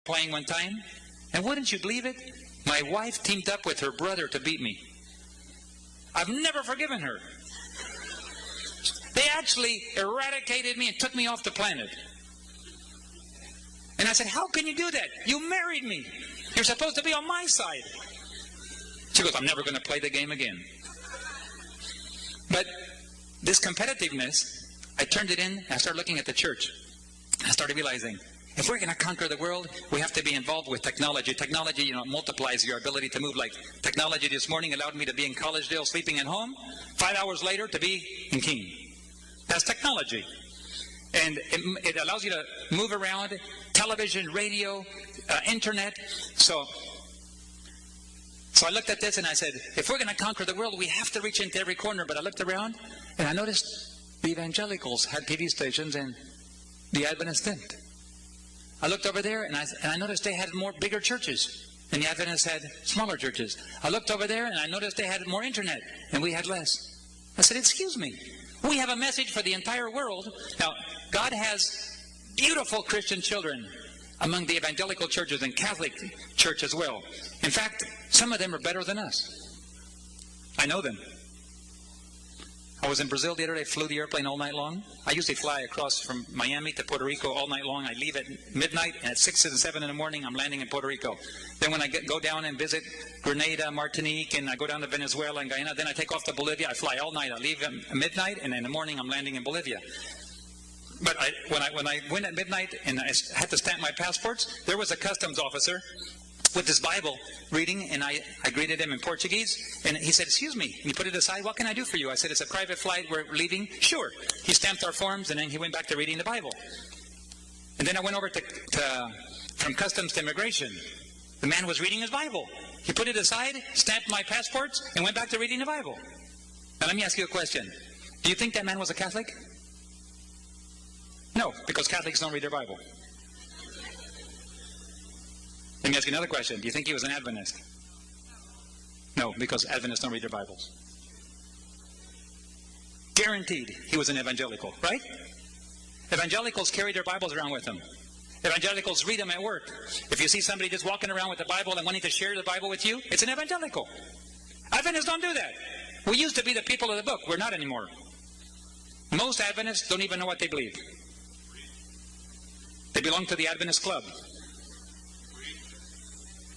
playing one time, and wouldn't you believe it? My wife teamed up with her brother to beat me. I've never forgiven her. They actually eradicated me and took me off the planet. And I said, how can you do that? You married me. You're supposed to be on my side. She goes, I'm never going to play the game again. But this competitiveness, I turned it in, and I started looking at the church. I started realizing, if we're going to conquer the world, we have to be involved with technology. Technology, multiplies your ability to move. Like technology this morning allowed me to be in Collegedale sleeping at home. 5 hours later to be in Keene. That's technology. And it allows you to move around, television, radio, internet. So I looked at this and I said, if we're going to conquer the world, we have to reach into every corner. But I looked around and I noticed the evangelicals had TV stations and the Adventists didn't. I looked over there and I noticed they had bigger churches and the Adventists had smaller churches. I looked over there and I noticed they had more internet and we had less. I said, excuse me, we have a message for the entire world. Now, God has beautiful Christian children among the evangelical churches and Catholic church as well. In fact, some of them are better than us. I know them. I was in Brazil the other day, flew the airplane all night long. I usually fly across from Miami to Puerto Rico all night long. I leave at midnight, and at 6 and 7 in the morning, I'm landing in Puerto Rico. Then when I go down and visit Grenada, Martinique, and I go down to Venezuela and Guyana, then I take off to Bolivia. I fly all night. I leave at midnight, and in the morning, I'm landing in Bolivia. But when I went at midnight and I had to stamp my passports, there was a customs officer with his Bible reading, and I greeted him in Portuguese, and he said, excuse me, and he put it aside, what can I do for you? I said, it's a private flight, we're leaving. Sure. He stamped our forms, and then he went back to reading the Bible. And then I went over from customs to immigration. The man was reading his Bible. He put it aside, stamped my passports, and went back to reading the Bible. Now let me ask you a question. Do you think that man was a Catholic? No, because Catholics don't read their Bible. Let me ask you another question. Do you think he was an Adventist? No, because Adventists don't read their Bibles. Guaranteed he was an evangelical, right? Evangelicals carry their Bibles around with them. Evangelicals read them at work. If you see somebody just walking around with the Bible and wanting to share the Bible with you, it's an evangelical. Adventists don't do that. We used to be the people of the book. We're not anymore. Most Adventists don't even know what they believe. They belong to the Adventist Club.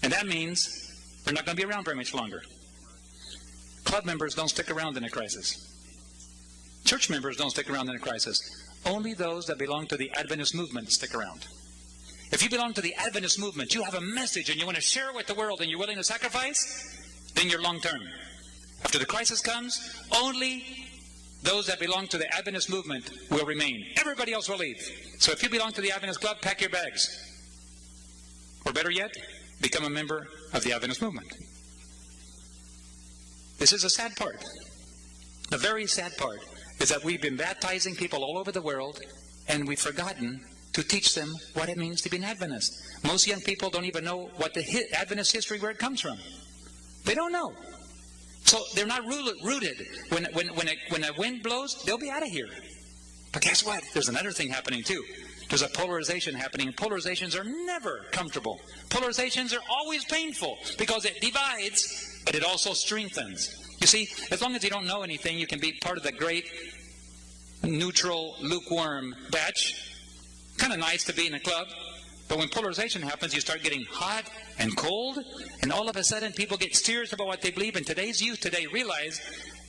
And that means they're not going to be around very much longer. Club members don't stick around in a crisis. Church members don't stick around in a crisis. Only those that belong to the Adventist movement stick around. If you belong to the Adventist movement, you have a message and you want to share it with the world and you're willing to sacrifice, then you're long term. After the crisis comes, only those that belong to the Adventist movement will remain. Everybody else will leave. So if you belong to the Adventist Club, pack your bags. Or better yet, become a member of the Adventist movement. This is a sad part. The very sad part is that we've been baptizing people all over the world and we've forgotten to teach them what it means to be an Adventist. Most young people don't even know what the Adventist history, where it comes from. They don't know. So they're not rooted. When a wind blows, they'll be out of here. But guess what? There's another thing happening too. There's a polarization happening. Polarizations are never comfortable. Polarizations are always painful because it divides, but it also strengthens. You see, as long as you don't know anything, you can be part of the great neutral, lukewarm batch. Kind of nice to be in a club. But when polarization happens, you start getting hot and cold, and all of a sudden people get serious about what they believe. And today's youth today realize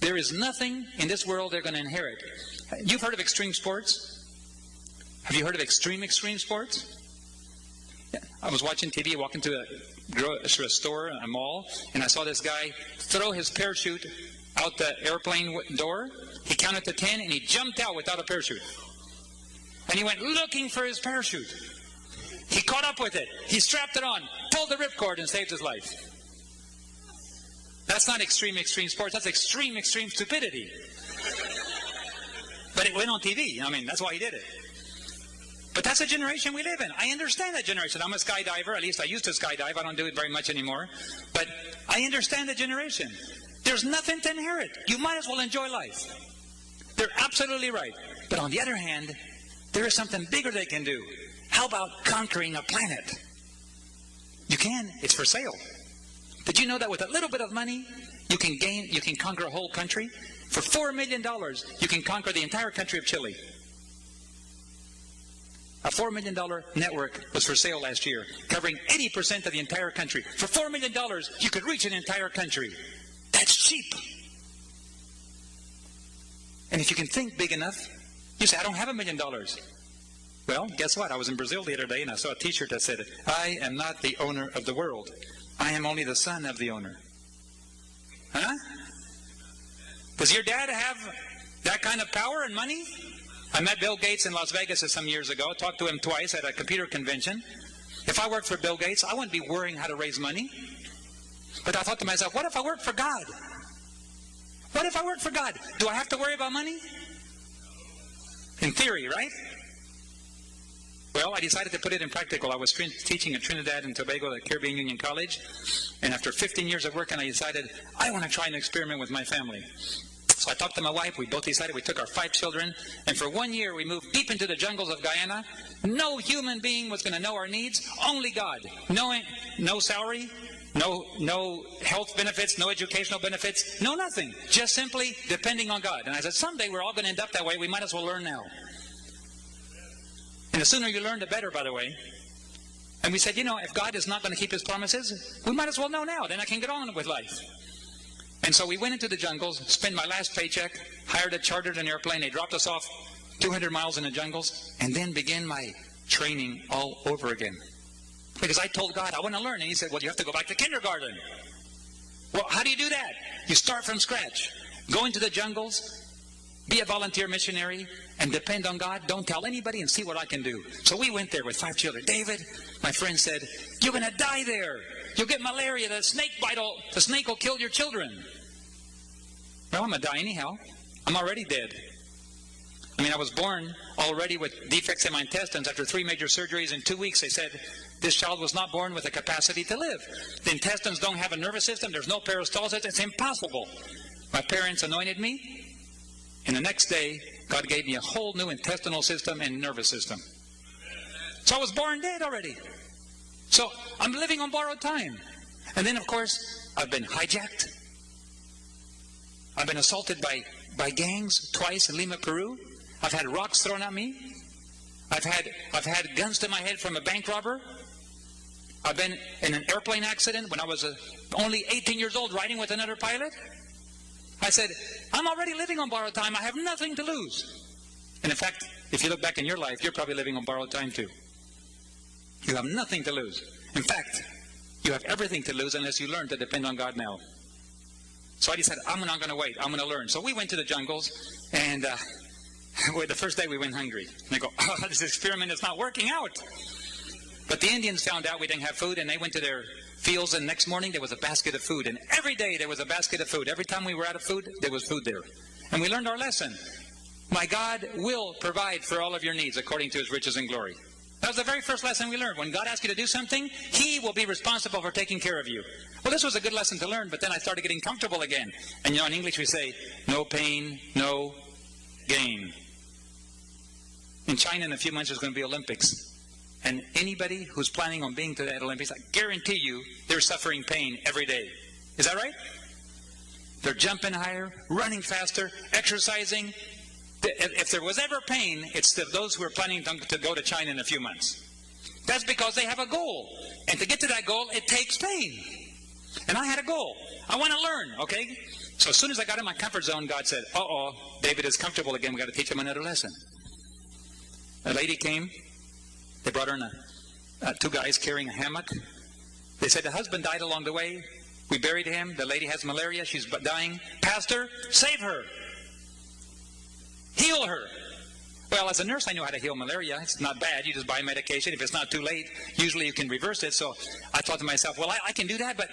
there is nothing in this world they're going to inherit. You've heard of extreme sports? Have you heard of extreme sports? Yeah. I was watching TV, walking to a store, a mall, and I saw this guy throw his parachute out the airplane door. He counted to 10, and he jumped out without a parachute. And he went looking for his parachute. He caught up with it. He strapped it on, pulled the ripcord, and saved his life. That's not extreme sports. That's extreme stupidity. But it went on TV. I mean, that's why he did it. But that's the generation we live in. I understand that generation. I'm a skydiver. At least I used to skydive. I don't do it very much anymore. But I understand the generation. There's nothing to inherit. You might as well enjoy life. They're absolutely right. But on the other hand, there is something bigger they can do. How about conquering a planet? can. It's for sale. Did you know that with a little bit of money, you can conquer a whole country? For $4 million, you can conquer the entire country of Chile. A $4 million network was for sale last year, covering 80% of the entire country. For $4 million, you could reach an entire country. That's cheap. And if you can think big enough, you say, I don't have $1 million. Well, guess what? I was in Brazil the other day and I saw a t-shirt that said, I am not the owner of the world. I am only the son of the owner. Huh? Does your dad have that kind of power and money? I met Bill Gates in Las Vegas some years ago. Talked to him twice at a computer convention. If I worked for Bill Gates, I wouldn't be worrying how to raise money. But I thought to myself, what if I worked for God? What if I worked for God? Do I have to worry about money? In theory, right? Well, I decided to put it in practical. I was teaching at Trinidad and Tobago at Caribbean Union College. And after 15 years of working, I decided I want to try an experiment with my family. So I talked to my wife. We both decided. We took our 5 children. And for 1 year, we moved deep into the jungles of Guyana. No human being was going to know our needs. Only God. No salary. No health benefits. No educational benefits. No nothing. Just simply depending on God. And I said, someday we're all going to end up that way. We might as well learn now. And the sooner you learn, the better, by the way. And we said, if God is not going to keep His promises, we might as well know now. Then I can get on with life. And so we went into the jungles, spent my last paycheck, chartered an airplane. They dropped us off 200 miles in the jungles, and then began my training all over again. Because I told God, I want to learn. And He said, well, you have to go back to kindergarten. Well, how do you do that? You start from scratch. Go into the jungles, be a volunteer missionary, and depend on God. Don't tell anybody and see what I can do. So we went there with 5 children. David, my friend, said, you're going to die there. You'll get malaria. The snake will kill your children. Well, I'm going to die anyhow. I'm already dead. I was born already with defects in my intestines. After 3 major surgeries in 2 weeks, they said this child was not born with the capacity to live. The intestines don't have a nervous system. There's no peristalsis. It's impossible. My parents anointed me. And the next day, God gave me a whole new intestinal system and nervous system. So I was born dead already. So I'm living on borrowed time. And then, of course, I've been hijacked. I've been assaulted by gangs twice in Lima, Peru. I've had rocks thrown at me. I've had guns to my head from a bank robber. I've been in an airplane accident when I was only 18 years old riding with another pilot. I said, I'm already living on borrowed time. I have nothing to lose. And in fact, if you look back in your life, you're probably living on borrowed time too. You have nothing to lose. In fact, you have everything to lose unless you learn to depend on God now. So I decided, I'm not going to wait. I'm going to learn. So we went to the jungles, and the first day we went hungry. And they go, this experiment is not working out. But the Indians found out we didn't have food, and they went to their fields, and next morning there was a basket of food. And every day there was a basket of food. Every time we were out of food, there was food there. And we learned our lesson. My God will provide for all of your needs according to His riches and glory. That was the very first lesson we learned. When God asks you to do something, He will be responsible for taking care of you. Well, this was a good lesson to learn, but then I started getting comfortable again. And in English we say, no pain, no gain. In China in a few months there's going to be Olympics. And anybody who's planning on being to that Olympics, I guarantee you they're suffering pain every day. Is that right? They're jumping higher, running faster, exercising. If there was ever pain, it's those who are planning to go to China in a few months. That's because they have a goal. And to get to that goal, it takes pain. And I had a goal. I want to learn, okay? So as soon as I got in my comfort zone, God said, David is comfortable again. We've got to teach him another lesson. A lady came. They brought her in 2 guys carrying a hammock. They said the husband died along the way. We buried him. The lady has malaria. She's dying. Pastor, save her. Heal her. Well, as a nurse, I knew how to heal malaria. It's not bad. You just buy medication. If it's not too late, usually you can reverse it. So I thought to myself, well, I can do that, but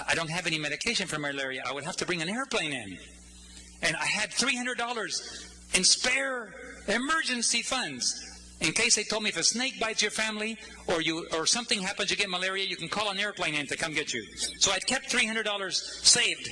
I don't have any medication for malaria. I would have to bring an airplane in. And I had $300 in spare emergency funds. In case they told me if a snake bites your family or something happens, you get malaria, you can call an airplane in to come get you. So I'd kept $300 saved